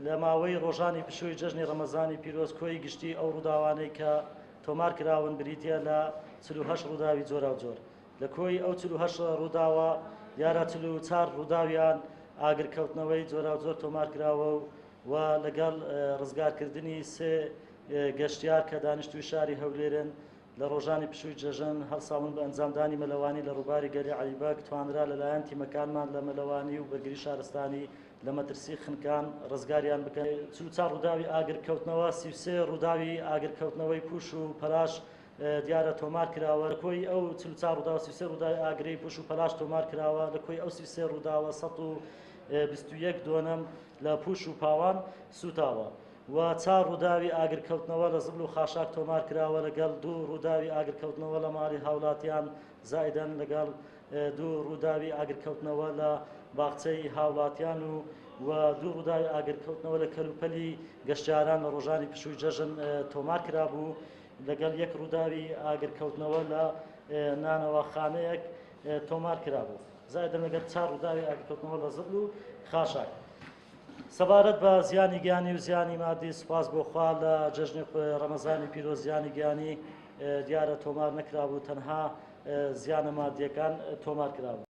لە ماوەی ڕۆژانی پشووی جەژنی ڕەمەزانی پیرۆز کۆی گشتی ئەو ڕووداوانەی کە تۆمار کراون بریتە لە 48 ڕووداوی جۆرا و جۆر. لە کۆی ئەو 48 ڕووداوە دیارە 44 ڕووداویان ئاگرکەوتنەوەی جۆرا و جۆر تۆمار کراوە و لەگەڵ ڕزگارکردنی سێ گەشتیار کە دانیشتوی شاری هەولێرن لە ڕۆژانی پشووی جەژن هەڵساون بە ئەنجامدانی مەلەوانی لە ڕووباری گەلی عەلیبەگ توانرا لەلایەن تیمەکانمان لە مەلەوانی و بەرگری شارستانی لە مەترسی خنکان ڕزگاریان بکەن. 44 ڕووداوی ئاگرکەوتنەوە 33 ڕووداوی ئاگرکەوتنەوەی پوش و پەلاش دیارە تۆمار کراوە. لە کۆی ئەو 44 ڕوودا و 33 ڕووداوی ئاگری پوش و پەلاش تۆمار کراوە. لە کۆی ئەو 33 ڕووداوە 121 دۆنەم لە پوش و پاوان سوتاوە و 4 ڕووداوی ئاگرکەوتنەوە لە زبل و خاشاک تۆمار کراوە لەگەڵ 2 ڕووداوی ئاگرکەوتنەوە لە ماڵی هاوڵاتیان زائیدەن لەگەڵ 2 ڕووداوی ئاگرکەوتنەوە لە باخچەی هاوڵاتیان و 2 ڕووداوی ئاگرکەوتنەوە لە کەلوپەلی گەشتیاران لە ڕۆژانی پشووی جەژن تۆمار کرابوو لەگەڵ 1 ڕووداوی ئاگرکەوتنەوە لە نانەوەخانەیەک تۆمار کرابوو زائیدەن لەگەڵ 4 ڕووداوی ئاگرکەوتنەوە لە زبل و خاشاک. سەبارەت بە زیانی گیانی و زیانی مادی سوپاس بۆخوا لە جەژنی ڕەمەزانی پیرۆز زیانی گیانی دیارە تۆمار نەکرابوو تەنها زیانە مادیەکان تۆمار کرابوو.